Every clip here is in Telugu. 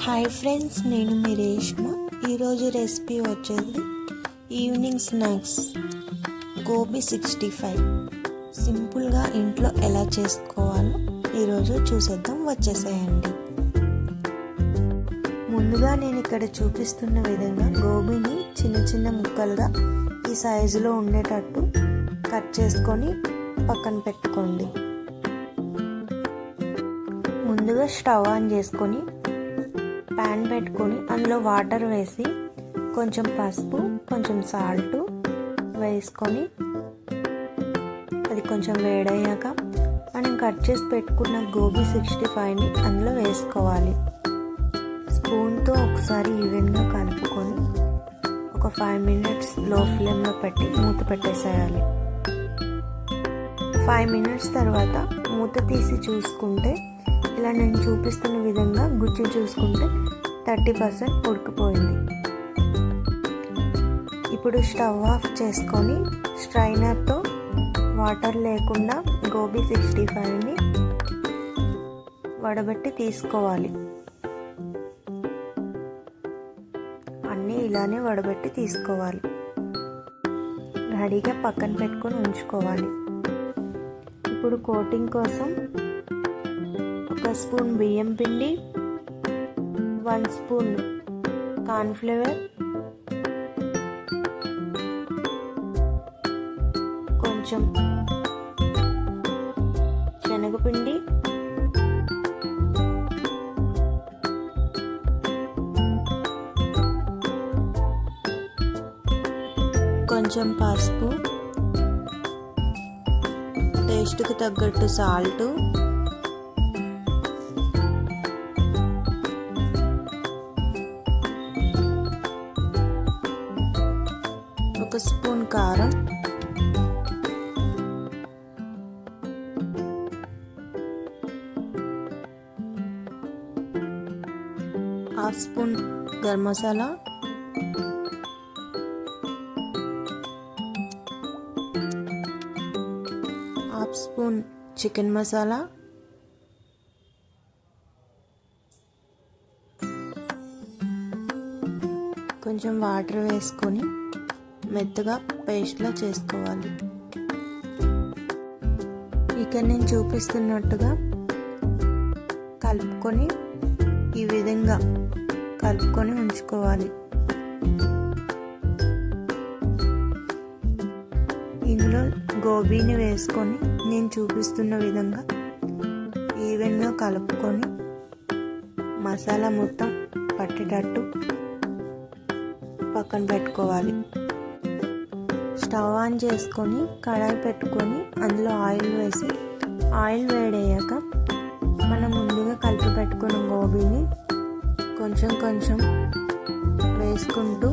హాయ్ ఫ్రెండ్స్, నేను మీ రేష్మ. ఈరోజు రెసిపీ వచ్చేది ఈవినింగ్ స్నాక్స్ గోబీ 65. సింపుల్గా ఇంట్లో ఎలా చేసుకోవాలో ఈరోజు చూసేద్దాం. వచ్చేసేయండి. ముందుగా నేను ఇక్కడ చూపిస్తున్న విధంగా గోబీని చిన్న చిన్న ముక్కలుగా ఈ సైజులో ఉండేటట్టు కట్ చేసుకొని పక్కన పెట్టుకోండి. ముందుగా స్టవ్ ఆన్ చేసుకొని ప్యాన్ పెట్టుకొని అందులో వాటర్ వేసి కొంచెం పసుపు, కొంచెం సాల్ట్ వేసుకొని అది కొంచెం వేడయ్యాక మనం కట్ చేసి పెట్టుకున్న గోబీ 65ని అందులో వేసుకోవాలి. స్పూన్తో ఒకసారి ఈవెన్గా కలుపుకొని ఒక 5 మినిట్స్ లో ఫ్లేమ్లో పెట్టి మూత పెట్టేసేయాలి. 5 మినిట్స్ తర్వాత మూత తీసి చూసుకుంటే ఇలా నేను చూపిస్తున్న విధంగా గుజ్జు చూసుకుంటే 30% ఉడికిపోయింది. ఇప్పుడు స్టవ్ ఆఫ్ చేసుకొని స్ట్రైనర్తో వాటర్ లేకుండా గోబీ 65ని వడబెట్టి తీసుకోవాలి. అన్నీ ఇలానే వడబెట్టి తీసుకోవాలి. రెడీగా పక్కన పెట్టుకొని ఉంచుకోవాలి. ఇప్పుడు కోటింగ్ కోసం 1 స్పూన్ బియ్యం పిండి, 1 స్పూన్ కార్న్ఫ్లవర్, కొంచెం శనగపిండి, కొంచెం పసుపు, టేస్ట్కి తగ్గట్టు సాల్ట్, ఒక స్పూన్ కారం, half spoon garam masala, half spoon chicken masala, కొంచెం వాటర్ వేసుకొని మెత్తగా పేస్ట్లా చేసుకోవాలి. ఇక నేను చూపిస్తున్నట్టుగా కలుపుకొని ఈ విధంగా కలుపుకొని ఉంచుకోవాలి. ఇందులో గోబీని వేసుకొని నేను చూపిస్తున్న విధంగా ఈవెన్గా కలుపుకొని మసాలా మొత్తం పట్టేటట్టు పక్కన పెట్టుకోవాలి. స్టవ్ ఆన్ చేసుకొని కడాయి పెట్టుకొని అందులో ఆయిల్ వేసి ఆయిల్ వేడయ్యాక మనం ముందుగా కలిపి పెట్టుకున్న గోబీని కొంచెం కొంచెం వేసుకుంటూ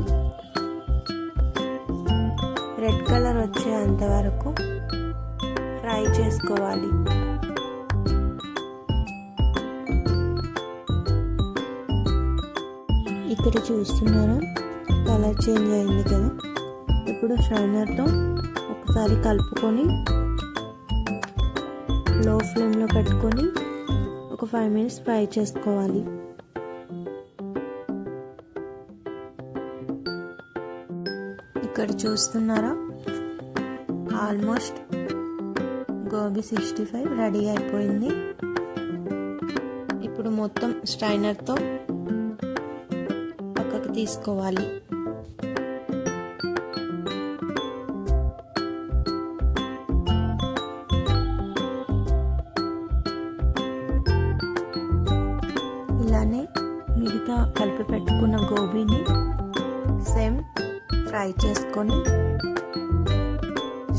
రెడ్ కలర్ వచ్చేంత వరకు ఫ్రై చేసుకోవాలి. ఇక్కడ చూస్తున్నారా, కలర్ చేంజ్ అయింది కదా. ఇప్పుడు స్ట్రైనర్తో ఒకసారి కలుపుకొని లో ఫ్లేమ్లో పెట్టుకొని ఒక 5 మినిట్స్ ఫ్రై చేసుకోవాలి. ఇక్కడ చూస్తున్నారా, ఆల్మోస్ట్ గోబీ 65 రెడీ అయిపోయింది. ఇప్పుడు మొత్తం స్ట్రైనర్తో పక్కకు తీసుకోవాలి. ఇలానే మిగతా కలిపి పెట్టుకున్న గోబీని సేమ్ ఫ్రై చేసుకొని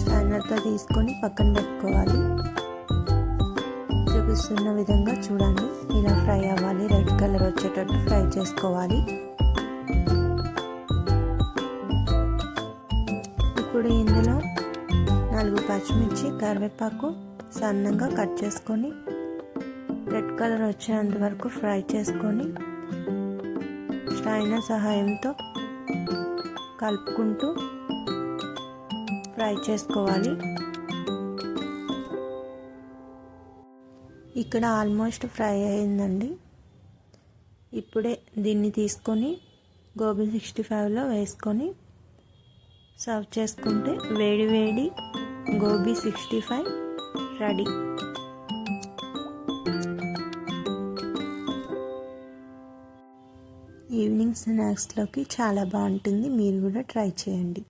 స్ట్రైనర్తో తీసుకొని పక్కన పెట్టుకోవాలి. చూపిస్తున్న విధంగా చూడండి, ఇలా ఫ్రై అవ్వాలి. రెడ్ కలర్ వచ్చేటట్టు ఫ్రై చేసుకోవాలి. ఇప్పుడు ఇందులో 4 పచ్చిమిర్చి, కరివేపాకు సన్నగా కట్ చేసుకొని రెడ్ కలర్ వచ్చేంత వరకు ఫ్రై చేసుకొని స్ట్రైనర్ సహాయంతో కలుపుకుంటూ ఫ్రై చేసుకోవాలి. ఇక్కడ ఆల్మోస్ట్ ఫ్రై అయిందండి. ఇప్పుడే దీన్ని తీసుకొని గోబీ 65లో వేసుకొని సర్వ్ చేసుకుంటే వేడి వేడి గోబీ 65 రెడీ. ఈవినింగ్ స్నాక్స్లోకి చాలా బాగుంటుంది, మీరు కూడా ట్రై చేయండి.